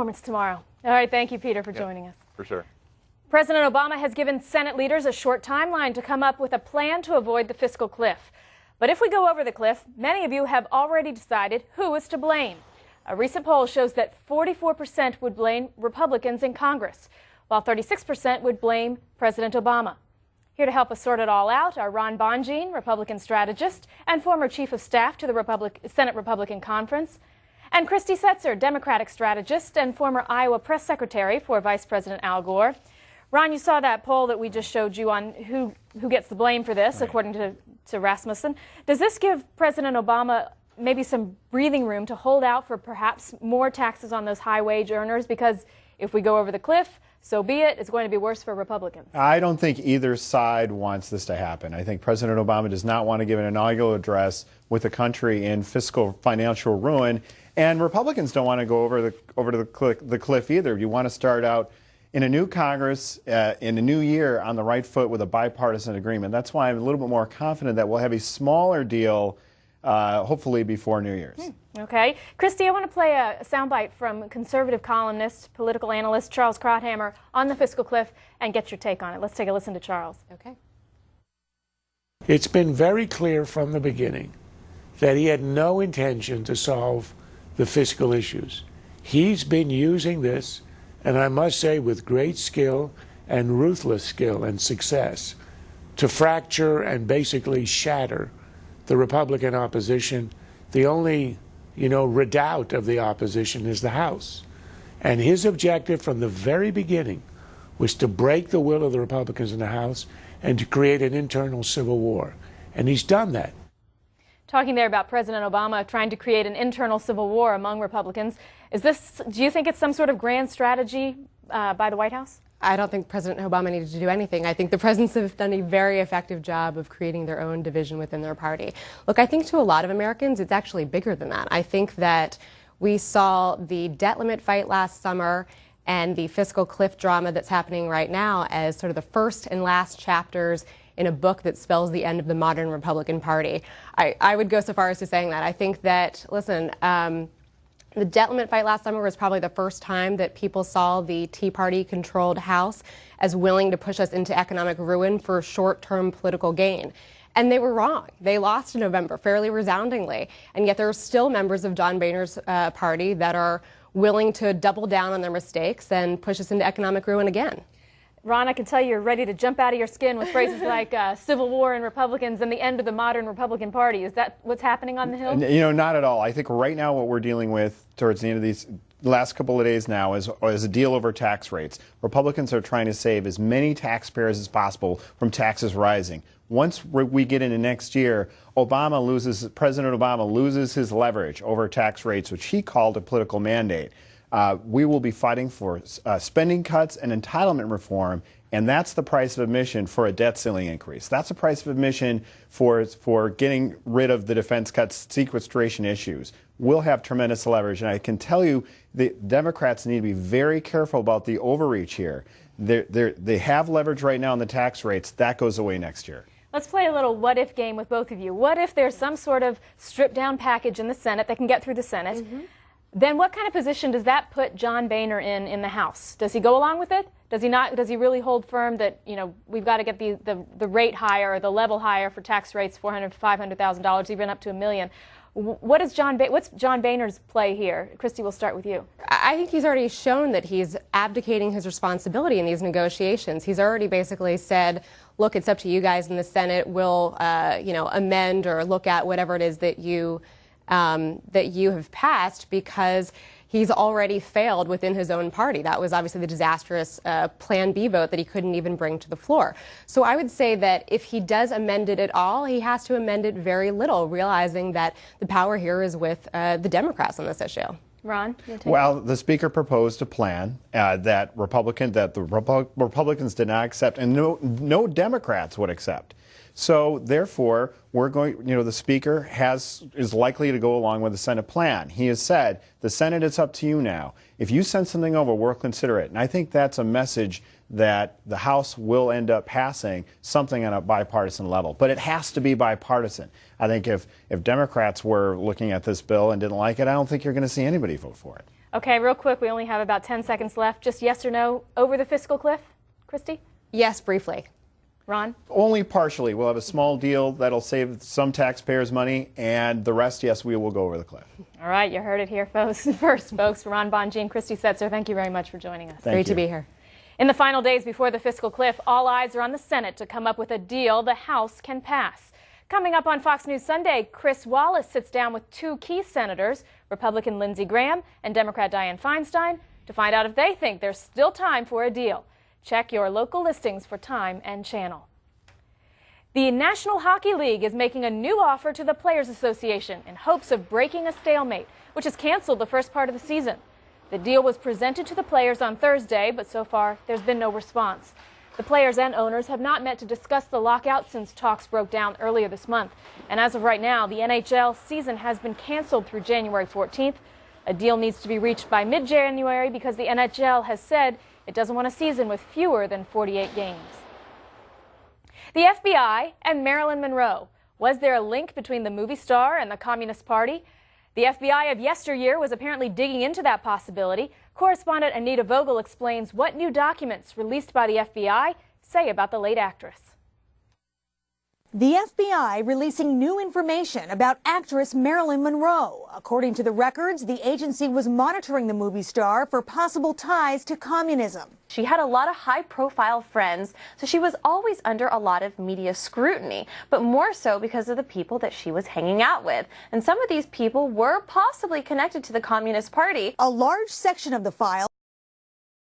performance tomorrow. All right, thank you, Peter, for joining us. For sure. President Obama has given Senate leaders a short timeline to come up with a plan to avoid the fiscal cliff. But if we go over the cliff, many of you have already decided who is to blame. A recent poll shows that 44% would blame Republicans in Congress, while 36% would blame President Obama. Here to help us sort it all out are Ron Bonjean, Republican strategist and former chief of staff to the Senate Republican Conference, and Christy Setzer, Democratic strategist and former Iowa press secretary for Vice President Al Gore. Ron, you saw that poll that we just showed you on who gets the blame for this, according to Rasmussen. Does this give President Obama maybe some breathing room to hold out for perhaps more taxes on those high-wage earners? Because if we go over the cliff, so be it. It's going to be worse for Republicans. I don't think either side wants this to happen. I think President Obama does not want to give an inaugural address with the country in fiscal financial ruin, and Republicans don't want to go over the cliff either. You want to start out in a new Congress, in a new year, on the right foot with a bipartisan agreement. That's why I'm a little bit more confident that we'll have a smaller deal, hopefully before New Year's. Okay. Christy, I want to play a soundbite from conservative columnist, political analyst Charles Krauthammer on the fiscal cliff and get your take on it. Let's take a listen to Charles. Okay. It's been very clear from the beginning that he had no intention to solve the fiscal issues. He's been using this, and I must say with great skill and ruthless skill and success, to fracture and basically shatter the Republican opposition. The only, redoubt of the opposition is the House. And his objective from the very beginning was to break the will of the Republicans in the House and to create an internal civil war. And he's done that. Talking there about President Obama trying to create an internal civil war among Republicans. Do you think it's some sort of grand strategy by the White House? I don't think President Obama needed to do anything. I think the presidents have done a very effective job of creating their own division within their party. Look, I think to a lot of Americans, it's actually bigger than that. I think that we saw the debt limit fight last summer and the fiscal cliff drama that's happening right now as sort of the first and last chapters in a book that spells the end of the modern Republican Party. I would go so far as to saying that. I think that, listen, the debt limit fight last summer was probably the first time that people saw the Tea Party-controlled House as willing to push us into economic ruin for short-term political gain. And they were wrong. They lost in November fairly resoundingly. And yet there are still members of John Boehner's party that are willing to double down on their mistakes and push us into economic ruin again. Ron, I can tell you're ready to jump out of your skin with phrases like civil war and Republicans and the end of the modern Republican Party. Is that what's happening on the Hill? Not at all. I think right now what we're dealing with towards the end of these last couple of days now is a deal over tax rates. Republicans are trying to save as many taxpayers as possible from taxes rising. Once we get into next year, President Obama loses his leverage over tax rates, which he called a political mandate. We will be fighting for spending cuts and entitlement reform, and that's the price of admission for a debt ceiling increase. That's the price of admission for getting rid of the defense cuts, sequestration issues. We'll have tremendous leverage, and I can tell you the Democrats need to be very careful about the overreach here. They have leverage right now on the tax rates. That goes away next year. Let's play a little what-if game with both of you. What if there's some sort of stripped-down package in the Senate that can get through the Senate? Then what kind of position does that put John Boehner in the House? Does he go along with it? Does he not? Does he really hold firm that, we've got to get the rate higher, the level higher for tax rates, $400,000 to $500,000, even up to $1 million? What's John Boehner's play here? Christy, we'll start with you. I think he's already shown that he's abdicating his responsibility in these negotiations. He's already basically said, look, it's up to you guys in the Senate. We'll, amend or look at whatever it is that you have passed, because he's already failed within his own party. That was obviously the disastrous Plan B vote that he couldn't even bring to the floor. So I would say that if he does amend it at all, he has to amend it very little, realizing that the power here is with the Democrats on this issue. Ron? Well, the Speaker proposed a plan that the Republicans did not accept, and no Democrats would accept. So therefore, the Speaker is likely to go along with the Senate plan. He has said, the Senate, it's up to you now. If you send something over, we'll consider it. And I think that's a message that the House will end up passing something on a bipartisan level. But it has to be bipartisan. I think if Democrats were looking at this bill and didn't like it, I don't think you're going to see anybody vote for it. Okay, real quick, we only have about 10 seconds left. Just yes or no, over the fiscal cliff? Christy? Yes, briefly. Ron? Only partially. We'll have a small deal that'll save some taxpayers money, and the rest, yes, we will go over the cliff. All right, you heard it here first, folks. Ron Bonjean, Christy Setzer, thank you very much for joining us. Thank Great you. to be here. In the final days before the fiscal cliff, all eyes are on the Senate to come up with a deal the House can pass. Coming up on Fox News Sunday, Chris Wallace sits down with two key senators, Republican Lindsey Graham and Democrat Dianne Feinstein, to find out if they think there's still time for a deal. Check your local listings for time and channel. The National Hockey League is making a new offer to the Players Association in hopes of breaking a stalemate, which has canceled the first part of the season. The deal was presented to the players on Thursday, but so far there's been no response. The players and owners have not met to discuss the lockout since talks broke down earlier this month. And as of right now, the NHL season has been canceled through January 14th. A deal needs to be reached by mid-January because the NHL has said it doesn't want a season with fewer than 48 games. The FBI and Marilyn Monroe. Was there a link between the movie star and the Communist Party? The FBI of yesteryear was apparently digging into that possibility. Correspondent Anita Vogel explains what new documents released by the FBI say about the late actress. The FBI releasing new information about actress Marilyn Monroe. According to the records, the agency was monitoring the movie star for possible ties to communism. She had a lot of high-profile friends, so she was always under a lot of media scrutiny, but more so because of the people that she was hanging out with. And some of these people were possibly connected to the Communist Party. A large section of the file